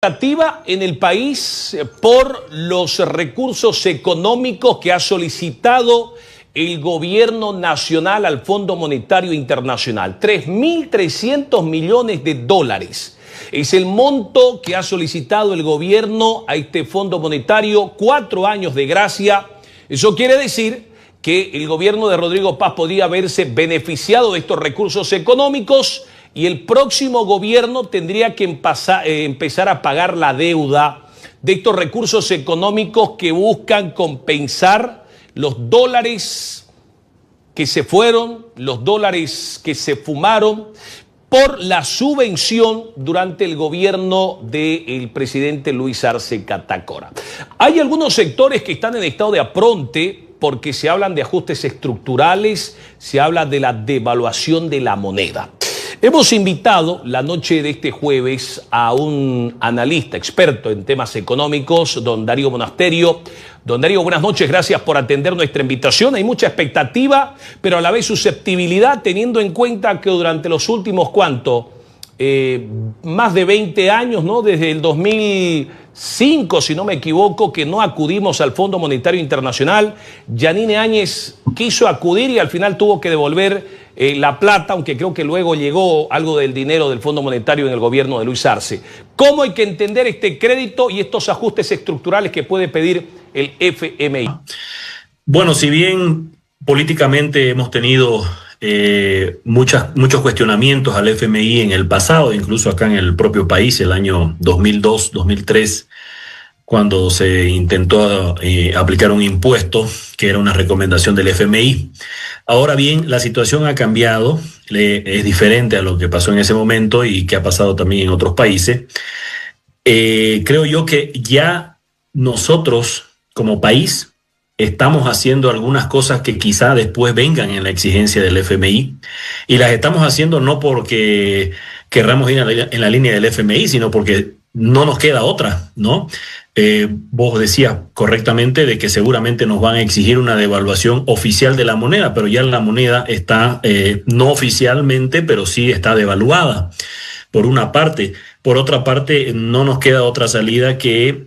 Expectativa en el país por los recursos económicos que ha solicitado el gobierno nacional al Fondo Monetario Internacional. 3.300 millones de dólares. Es el monto que ha solicitado el gobierno a este Fondo Monetario, 4 años de gracia. Eso quiere decir que el gobierno de Rodrigo Paz podría haberse beneficiado de estos recursos económicos y el próximo gobierno tendría que empezar a pagar la deuda de estos recursos económicos que buscan compensar los dólares que se fueron, los dólares que se fumaron por la subvención durante el gobierno del presidente Luis Arce Catacora. Hay algunos sectores que están en estado de apronte porque se hablan de ajustes estructurales, se habla de la devaluación de la moneda. Hemos invitado la noche de este jueves a un analista experto en temas económicos, don Darío Monasterio. Don Darío, buenas noches, gracias por atender nuestra invitación. Hay mucha expectativa, pero a la vez susceptibilidad, teniendo en cuenta que durante los últimos, más de 20 años, ¿no? Desde el 2005, si no me equivoco, que no acudimos al Fondo Monetario Internacional. Yanine Áñez quiso acudir y al final tuvo que devolver la plata, aunque creo que luego llegó algo del dinero del Fondo Monetario en el gobierno de Luis Arce. ¿Cómo hay que entender este crédito y estos ajustes estructurales que puede pedir el FMI? Bueno, si bien políticamente hemos tenido muchos cuestionamientos al FMI en el pasado, incluso acá en el propio país, el año 2002, 2003, cuando se intentó aplicar un impuesto que era una recomendación del FMI. Ahora bien, la situación ha cambiado, es diferente a lo que pasó en ese momento y que ha pasado también en otros países. Creo yo que ya nosotros como país estamos haciendo algunas cosas que quizá después vengan en la exigencia del FMI, y las estamos haciendo no porque querramos ir en la línea del FMI, sino porque no nos queda otra, ¿no? Vos decías correctamente de que seguramente nos van a exigir una devaluación oficial de la moneda, pero ya la moneda está, no oficialmente, pero sí está devaluada, por una parte. Por otra parte, no nos queda otra salida que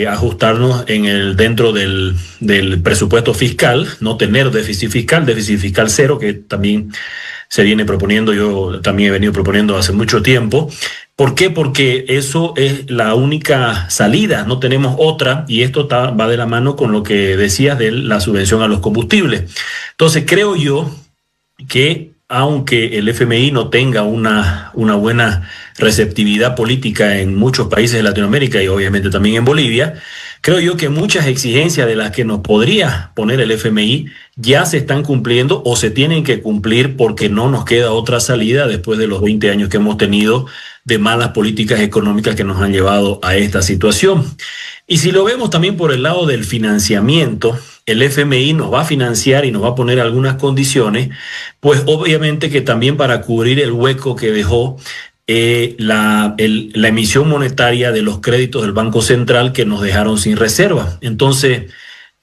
ajustarnos dentro del presupuesto fiscal, no tener déficit fiscal cero, que también se viene proponiendo, yo también he venido proponiendo hace mucho tiempo. ¿Por qué? Porque eso es la única salida, no tenemos otra, y esto va de la mano con lo que decías de la subvención a los combustibles. Entonces creo yo que aunque el FMI no tenga una buena receptividad política en muchos países de Latinoamérica y obviamente también en Bolivia, creo yo que muchas exigencias de las que nos podría poner el FMI ya se están cumpliendo o se tienen que cumplir, porque no nos queda otra salida después de los 20 años que hemos tenido de malas políticas económicas que nos han llevado a esta situación. Y si lo vemos también por el lado del financiamiento, el FMI nos va a financiar y nos va a poner algunas condiciones, pues obviamente que también para cubrir el hueco que dejó la emisión monetaria de los créditos del Banco Central, que nos dejaron sin reserva. Entonces,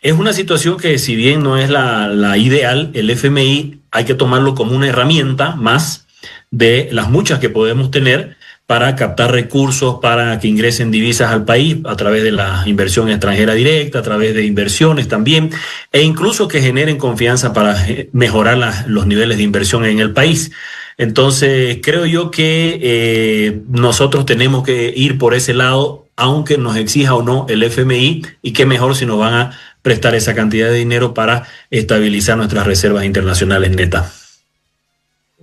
es una situación que, si bien no es la ideal, el FMI hay que tomarlo como una herramienta más de las muchas que podemos tener para captar recursos, para que ingresen divisas al país a través de la inversión extranjera directa, a través de inversiones también, e incluso que generen confianza para mejorar los niveles de inversión en el país. Entonces, creo yo que nosotros tenemos que ir por ese lado, aunque nos exija o no el FMI, y qué mejor si nos van a prestar esa cantidad de dinero para estabilizar nuestras reservas internacionales netas.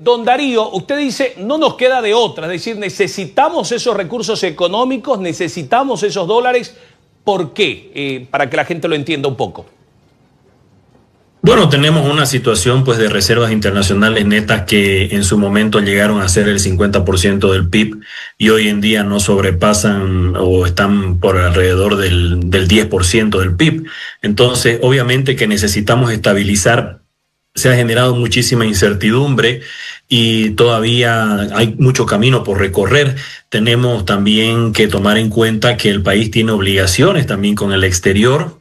Don Darío, usted dice, no nos queda de otra, es decir, necesitamos esos recursos económicos, necesitamos esos dólares. ¿Por qué? Para que la gente lo entienda un poco. Bueno, tenemos una situación pues de reservas internacionales netas que en su momento llegaron a ser el 50% del PIB y hoy en día no sobrepasan o están por alrededor del 10% del PIB. Entonces, obviamente que necesitamos estabilizar. Se ha generado muchísima incertidumbre y todavía hay mucho camino por recorrer. Tenemos también que tomar en cuenta que el país tiene obligaciones también con el exterior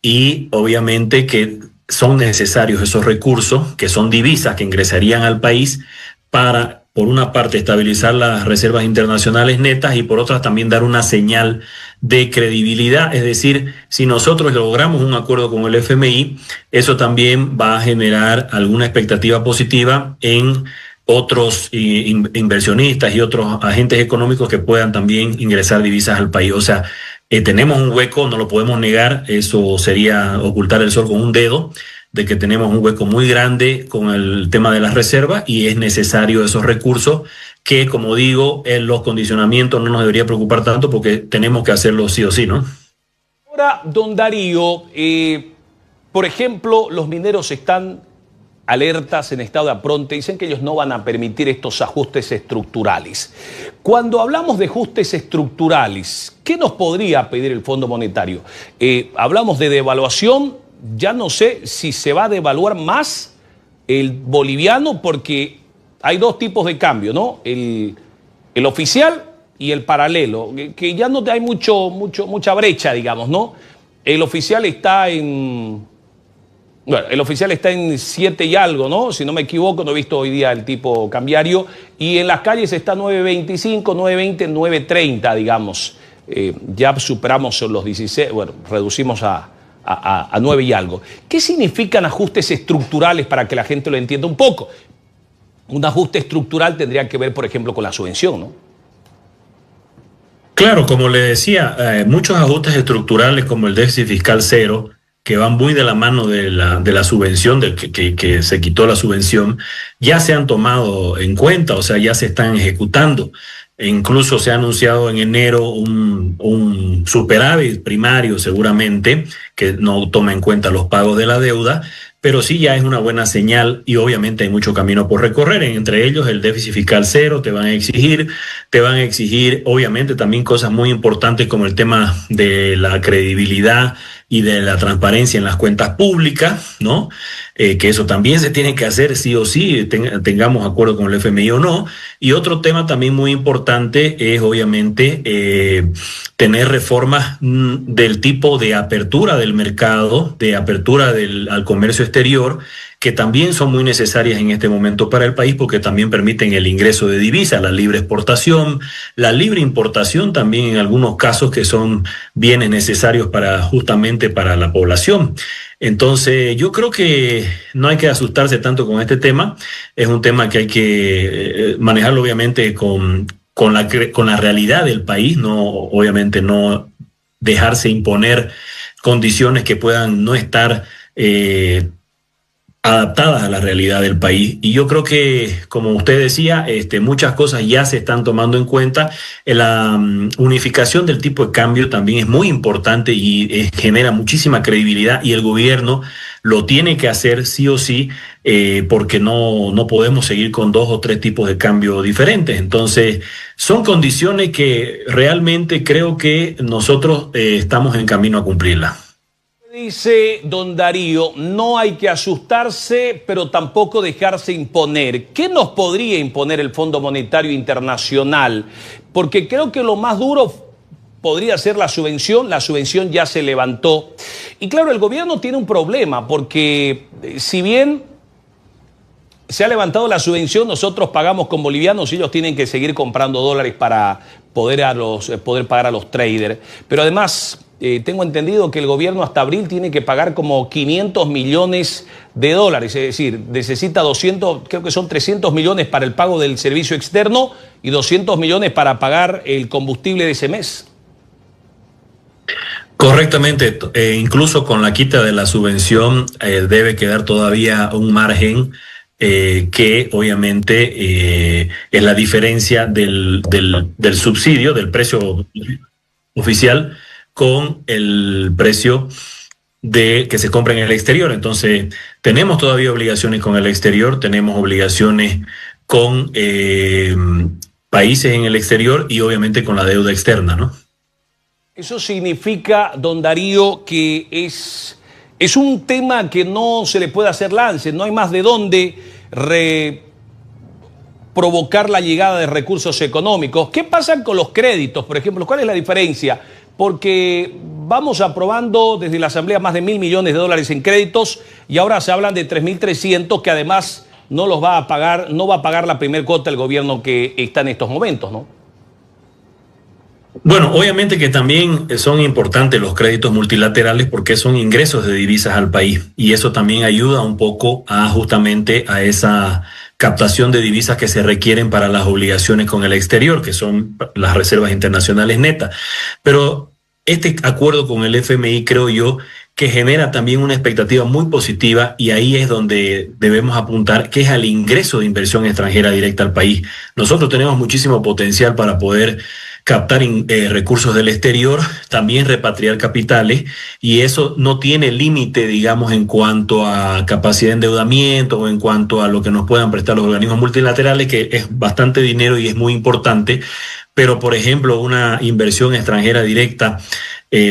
y obviamente que son necesarios esos recursos, que son divisas que ingresarían al país para por una parte, estabilizar las reservas internacionales netas y por otra también dar una señal de credibilidad. Es decir, si nosotros logramos un acuerdo con el FMI, eso también va a generar alguna expectativa positiva en otros inversionistas y otros agentes económicos que puedan también ingresar divisas al país. O sea, tenemos un hueco, no lo podemos negar, eso sería ocultar el sol con un dedo, de que tenemos un hueco muy grande con el tema de las reservas y es necesario esos recursos que, como digo, en los condicionamientos no nos debería preocupar tanto porque tenemos que hacerlo sí o sí, ¿no? Ahora, don Darío, por ejemplo, los mineros están alertas, en estado de apronte, dicen que ellos no van a permitir estos ajustes estructurales. Cuando hablamos de ajustes estructurales, ¿qué nos podría pedir el Fondo Monetario? Hablamos de devaluación. Ya no sé si se va a devaluar más el boliviano porque hay dos tipos de cambio, ¿no? El oficial y el paralelo, que ya no hay mucha brecha, digamos, ¿no? El oficial está en 7 y algo, ¿no? Si no me equivoco, no he visto hoy día el tipo cambiario. Y en las calles está 9.25, 9.20, 9.30, digamos. Ya superamos los 16, bueno, reducimos a 9 y algo. ¿Qué significan ajustes estructurales para que la gente lo entienda un poco? Un ajuste estructural tendría que ver, por ejemplo, con la subvención, ¿no? Claro, como le decía, muchos ajustes estructurales como el déficit fiscal cero, que van muy de la mano de la subvención, que se quitó la subvención, ya se han tomado en cuenta, o sea, ya se están ejecutando. E incluso se ha anunciado en enero un superávit primario seguramente, que no toma en cuenta los pagos de la deuda, pero sí ya es una buena señal y obviamente hay mucho camino por recorrer, entre ellos el déficit fiscal cero. Te van a exigir obviamente también cosas muy importantes como el tema de la credibilidad y de la transparencia en las cuentas públicas, ¿no? Que eso también se tiene que hacer sí o sí, tengamos acuerdo con el FMI o no. Y otro tema también muy importante es obviamente tener reformas del tipo de apertura del mercado, de apertura al comercio exterior, que también son muy necesarias en este momento para el país porque también permiten el ingreso de divisas, la libre exportación, la libre importación también en algunos casos que son bienes necesarios justamente para la población. Entonces yo creo que no hay que asustarse tanto con este tema, es un tema que hay que manejarlo obviamente con la realidad del país, no, obviamente no dejarse imponer condiciones que puedan no estar adaptadas a la realidad del país. Y yo creo que, como usted decía, muchas cosas ya se están tomando en cuenta. La unificación del tipo de cambio también es muy importante y genera muchísima credibilidad y el gobierno lo tiene que hacer sí o sí, porque no podemos seguir con 2 o 3 tipos de cambio diferentes. Entonces, son condiciones que realmente creo que nosotros estamos en camino a cumplirlas. Dice don Darío, no hay que asustarse, pero tampoco dejarse imponer. ¿Qué nos podría imponer el Fondo Monetario Internacional? Porque creo que lo más duro podría ser la subvención ya se levantó. Y claro, el gobierno tiene un problema, porque si bien se ha levantado la subvención, nosotros pagamos con bolivianos y ellos tienen que seguir comprando dólares para poder pagar a los traders. Pero además, tengo entendido que el gobierno hasta abril tiene que pagar como 500 millones de dólares, es decir, necesita 200, creo que son 300 millones para el pago del servicio externo y 200 millones para pagar el combustible de ese mes. Correctamente, incluso con la quita de la subvención debe quedar todavía un margen que obviamente es la diferencia del subsidio, del precio oficial con el precio que se compra en el exterior. Entonces, tenemos todavía obligaciones con el exterior, tenemos obligaciones con países en el exterior y obviamente con la deuda externa, ¿no? Eso significa, don Darío, que es un tema que no se le puede hacer lance, no hay más de dónde provocar la llegada de recursos económicos. ¿Qué pasa con los créditos, por ejemplo? ¿Cuál es la diferencia? Porque vamos aprobando desde la Asamblea más de 1.000 millones de dólares en créditos y ahora se hablan de 3.300 que además no los va a pagar, no va a pagar la primer cuota el gobierno que está en estos momentos, ¿no? Bueno, obviamente que también son importantes los créditos multilaterales porque son ingresos de divisas al país y eso también ayuda un poco a justamente a esa captación de divisas que se requieren para las obligaciones con el exterior, que son las reservas internacionales netas. Pero este acuerdo con el FMI, creo yo, que genera también una expectativa muy positiva y ahí es donde debemos apuntar, que es al ingreso de inversión extranjera directa al país. Nosotros tenemos muchísimo potencial para poder captar recursos del exterior, también repatriar capitales, y eso no tiene límite, digamos, en cuanto a capacidad de endeudamiento o en cuanto a lo que nos puedan prestar los organismos multilaterales, que es bastante dinero y es muy importante, pero por ejemplo una inversión extranjera directa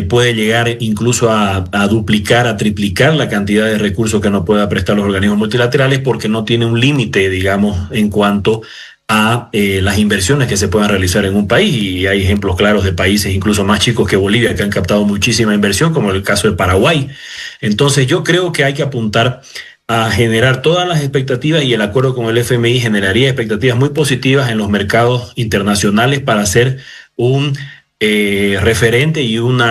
puede llegar incluso a duplicar, a triplicar la cantidad de recursos que nos pueda prestar los organismos multilaterales porque no tiene un límite, digamos, en cuanto a las inversiones que se puedan realizar en un país, y hay ejemplos claros de países incluso más chicos que Bolivia que han captado muchísima inversión, como el caso de Paraguay. Entonces yo creo que hay que apuntar a generar todas las expectativas y el acuerdo con el FMI generaría expectativas muy positivas en los mercados internacionales para ser un referente y un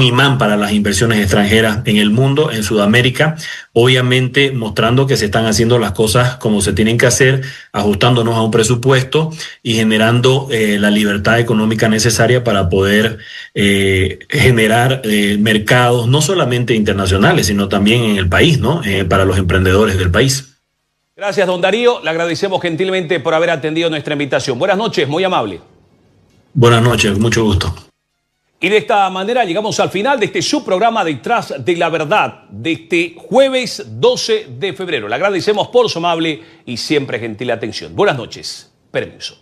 imán para las inversiones extranjeras en el mundo, en Sudamérica, obviamente mostrando que se están haciendo las cosas como se tienen que hacer, ajustándonos a un presupuesto y generando la libertad económica necesaria para poder generar mercados no solamente internacionales, sino también en el país, ¿no? Para los emprendedores del país. Gracias, don Darío. Le agradecemos gentilmente por haber atendido nuestra invitación. Buenas noches, muy amable. Buenas noches, mucho gusto. Y de esta manera llegamos al final de este subprograma Detrás de la Verdad de este jueves 12 de febrero. Le agradecemos por su amable y siempre gentil atención. Buenas noches. Permiso.